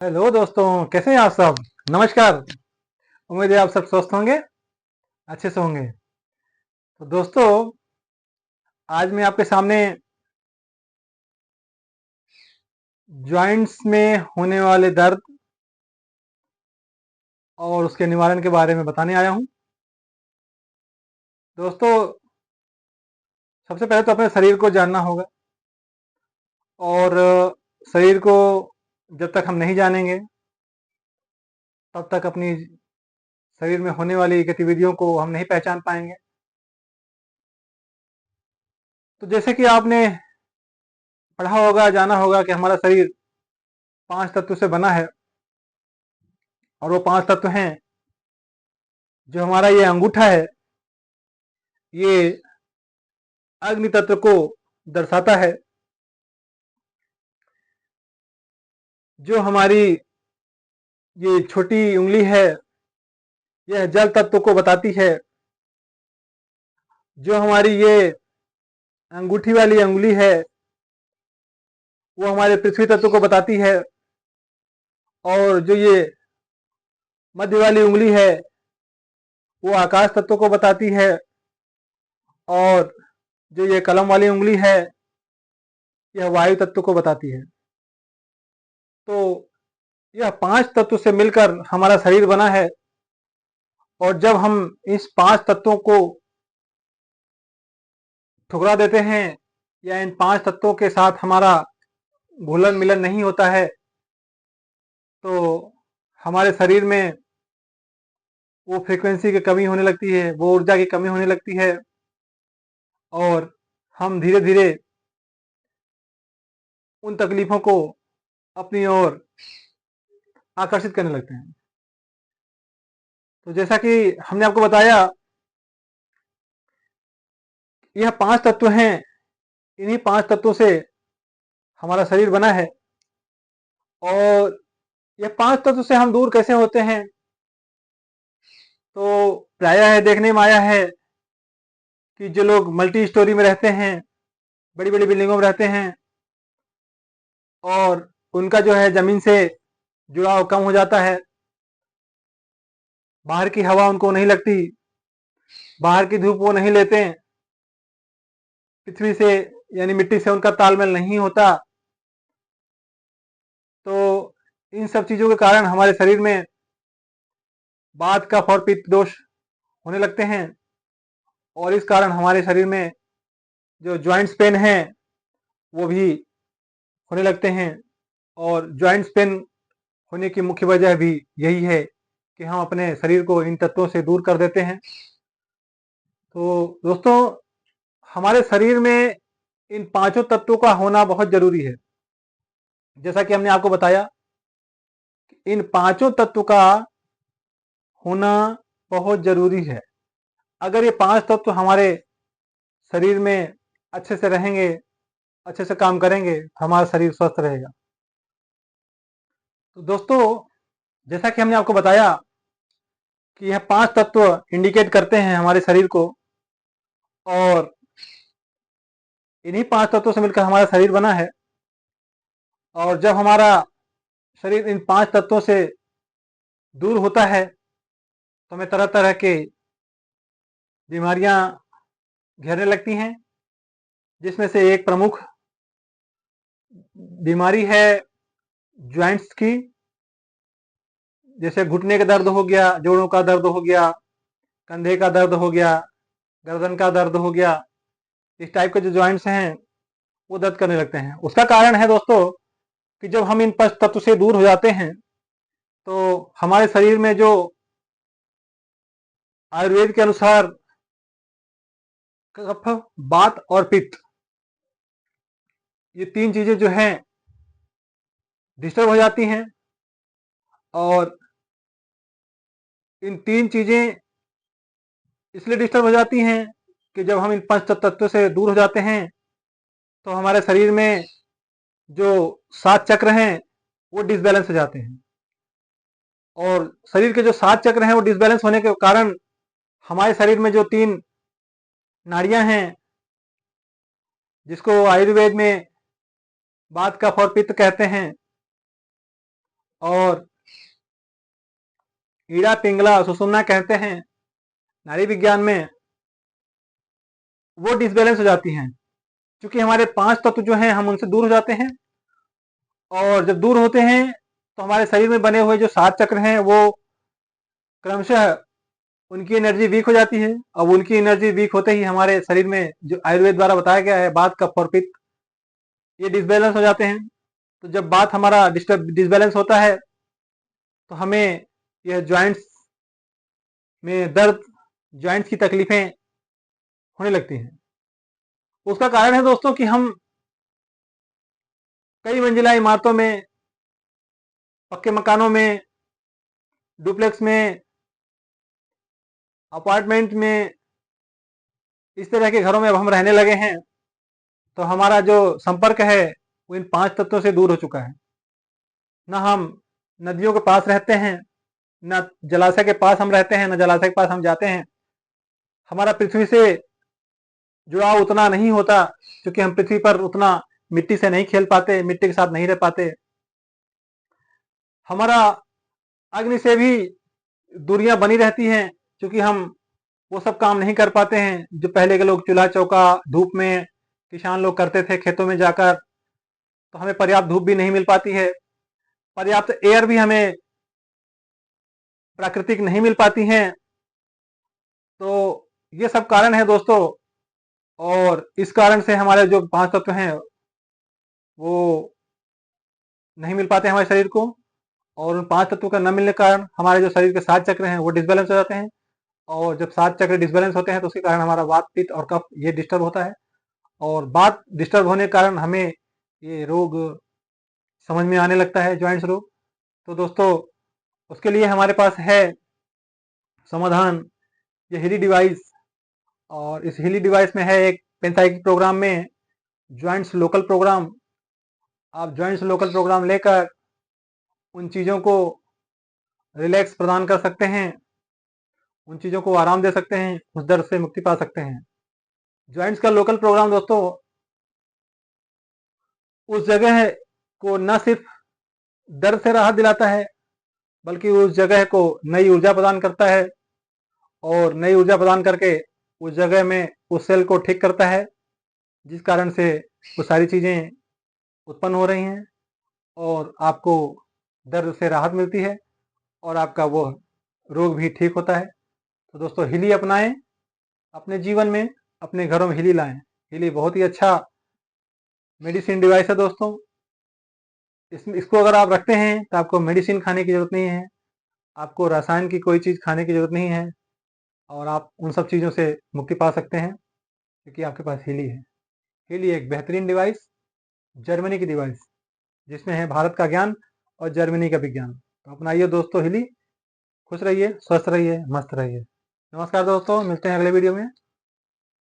Hello दोस्तों, कैसे हैं आप सब। नमस्कार। उम्मीद है आप सब स्वस्थ होंगे, अच्छे से होंगे। तो दोस्तों, आज मैं आपके सामने जॉइंट्स में होने वाले दर्द और उसके निवारण के बारे में बताने आया हूं। दोस्तों, सबसे पहले तो अपने शरीर को जानना होगा, और शरीर को जब तक हम नहीं जानेंगे तब तक अपनी शरीर में होने वाली गतिविधियों को हम नहीं पहचान पाएंगे। तो जैसे कि आपने पढ़ा होगा, जाना होगा कि हमारा शरीर 5 तत्व से बना है, और वो 5 तत्व हैं। जो हमारा ये अंगूठा है, ये अग्नि तत्व को दर्शाता है। जो हमारी ये छोटी उंगली है, यह जल तत्व को बताती है। जो हमारी ये अंगूठी वाली उंगली है, वो हमारे पृथ्वी तत्व को बताती है। और जो ये मध्य वाली उंगली है, वो आकाश तत्व को बताती है। और जो ये कलम वाली उंगली है, यह वायु तत्व को बताती है। तो यह 5 तत्व से मिलकर हमारा शरीर बना है। और जब हम इस 5 तत्वों को ठुकरा देते हैं, या इन 5 तत्वों के साथ हमारा घुलन मिलन नहीं होता है, तो हमारे शरीर में वो फ्रीक्वेंसी की कमी होने लगती है, वो ऊर्जा की कमी होने लगती है। और हम धीरे धीरे उन तकलीफों को अपनी ओर आकर्षित करने लगते हैं। तो जैसा कि हमने आपको बताया, यह 5 तत्व हैं। इन्हीं 5 तत्वों से हमारा शरीर बना है। और यह 5 तत्व से हम दूर कैसे होते हैं, तो प्रायः देखने में आया है कि जो लोग मल्टी स्टोरी में रहते हैं, बड़ी बड़ी बिल्डिंगों में रहते हैं, और उनका जो है जमीन से जुड़ाव कम हो जाता है, बाहर की हवा उनको नहीं लगती, बाहर की धूप वो नहीं लेते, पृथ्वी से यानी मिट्टी से उनका तालमेल नहीं होता। तो इन सब चीजों के कारण हमारे शरीर में वात कफ और पित्त दोष होने लगते हैं। और इस कारण हमारे शरीर में जो जॉइंट्स पेन है, वो भी होने लगते हैं। और जॉइंट्स पेन होने की मुख्य वजह भी यही है कि हम अपने शरीर को इन तत्वों से दूर कर देते हैं। तो दोस्तों, हमारे शरीर में इन 5 तत्वों का होना बहुत जरूरी है। जैसा कि हमने आपको बताया, इन 5 तत्व का होना बहुत जरूरी है। अगर ये 5 तत्व हमारे शरीर में अच्छे से रहेंगे, अच्छे से काम करेंगे, तो हमारा शरीर स्वस्थ रहेगा। तो दोस्तों, जैसा कि हमने आपको बताया कि यह 5 तत्व इंडिकेट करते हैं हमारे शरीर को, और इन्हीं 5 तत्वों से मिलकर हमारा शरीर बना है। और जब हमारा शरीर इन 5 तत्वों से दूर होता है, तो हमें तरह तरह के बीमारियां घेरने लगती हैं। जिसमें से एक प्रमुख बीमारी है ज्वाइंट्स की। जैसे घुटने का दर्द हो गया, जोड़ों का दर्द हो गया, कंधे का दर्द हो गया, गर्दन का दर्द हो गया। इस टाइप के जो ज्वाइंट्स हैं, वो दर्द करने लगते हैं। उसका कारण है दोस्तों कि जब हम इन 5 तत्व से दूर हो जाते हैं, तो हमारे शरीर में जो आयुर्वेद के अनुसार कफ, वात और पित्त, ये 3 चीजें जो हैं डिस्टर्ब हो जाती हैं। और इन 3 चीजें इसलिए डिस्टर्ब हो जाती हैं कि जब हम इन 5 तत्व से दूर हो जाते हैं, तो हमारे शरीर में जो 7 चक्र हैं, वो डिसबैलेंस हो जाते हैं। और शरीर के जो 7 चक्र हैं, वो डिसबैलेंस होने के कारण हमारे शरीर में जो 3 नाड़ियां हैं, जिसको आयुर्वेद में वात कफ और पित्त कहते हैं, और ईड़ा पिंगला सुषुम्ना कहते हैं नाड़ी विज्ञान में, वो डिसबैलेंस हो जाती हैं। क्योंकि हमारे 5 तत्व जो हैं हम उनसे दूर हो जाते हैं, और जब दूर होते हैं तो हमारे शरीर में बने हुए जो 7 चक्र हैं वो क्रमशः उनकी एनर्जी वीक हो जाती है। अब उनकी एनर्जी वीक होते ही हमारे शरीर में जो आयुर्वेद द्वारा बताया गया है बात कफ और पित्त, ये डिसबैलेंस हो जाते हैं। तो जब बात हमारा डिसबैलेंस होता है तो हमें यह ज्वाइंट्स में दर्द, ज्वाइंट्स की तकलीफें होने लगती हैं। उसका कारण है दोस्तों कि हम कई मंजिला इमारतों में, पक्के मकानों में, डुप्लेक्स में, अपार्टमेंट में, इस तरह के घरों में अब हम रहने लगे हैं। तो हमारा जो संपर्क है वो इन 5 तत्वों से दूर हो चुका है। न हम नदियों के पास रहते हैं, न जलाशय के पास हम रहते हैं, न जलाशय के पास हम जाते हैं। हमारा पृथ्वी से जुड़ाव उतना नहीं होता, क्योंकि हम पृथ्वी पर उतना मिट्टी से नहीं खेल पाते, मिट्टी के साथ नहीं रह पाते। हमारा अग्नि से भी दूरियां बनी रहती हैं, क्योंकि हम वो सब काम नहीं कर पाते हैं जो पहले के लोग चूल्हा चौका धूप में किसान लोग करते थे खेतों में जाकर। तो हमें पर्याप्त धूप भी नहीं मिल पाती है, पर्याप्त एयर भी हमें प्राकृतिक नहीं मिल पाती हैं। तो ये सब कारण है दोस्तों, और इस कारण से हमारे जो 5 तत्व हैं वो नहीं मिल पाते हमारे शरीर को, और उन 5 तत्वों का न मिलने के कारण हमारे जो शरीर के 7 चक्र हैं वो डिसबैलेंस हो जाते हैं। और जब 7 चक्र डिसबैलेंस होते हैं तो उसके कारण हमारा वात, पित्त और कफ ये डिस्टर्ब होता है, और बात डिस्टर्ब होने के कारण हमें ये रोग समझ में आने लगता है, ज्वाइंट्स रोग। तो दोस्तों उसके लिए हमारे पास है समाधान, ये हिली डिवाइस। और इस हिली डिवाइस में है एक पेनसाइकिल प्रोग्राम में ज्वाइंट्स लोकल प्रोग्राम। आप ज्वाइंट्स लोकल प्रोग्राम लेकर उन चीज़ों को रिलैक्स प्रदान कर सकते हैं, उन चीज़ों को आराम दे सकते हैं, उस दर्द से मुक्ति पा सकते हैं। ज्वाइंट्स का लोकल प्रोग्राम दोस्तों उस जगह को न सिर्फ दर्द से राहत दिलाता है, बल्कि उस जगह को नई ऊर्जा प्रदान करता है, और नई ऊर्जा प्रदान करके उस जगह में उस सेल को ठीक करता है, जिस कारण से वो सारी चीज़ें उत्पन्न हो रही हैं और आपको दर्द से राहत मिलती है, और आपका वो रोग भी ठीक होता है। तो दोस्तों हिली अपनाएं अपने जीवन में, अपने घरों में हिली लाएं। हिली बहुत ही अच्छा मेडिसिन डिवाइस है दोस्तों। इसको अगर आप रखते हैं तो आपको मेडिसिन खाने की जरूरत नहीं है, आपको रसायन की कोई चीज़ खाने की जरूरत नहीं है, और आप उन सब चीज़ों से मुक्ति पा सकते हैं, क्योंकि आपके पास हिली है। हिली एक बेहतरीन डिवाइस, जर्मनी की डिवाइस, जिसमें है भारत का ज्ञान और जर्मनी का विज्ञान। तो अपनाइए दोस्तों हिली। खुश रहिए, स्वस्थ रहिए, मस्त रहिए। नमस्कार दोस्तों, मिलते हैं अगले वीडियो में।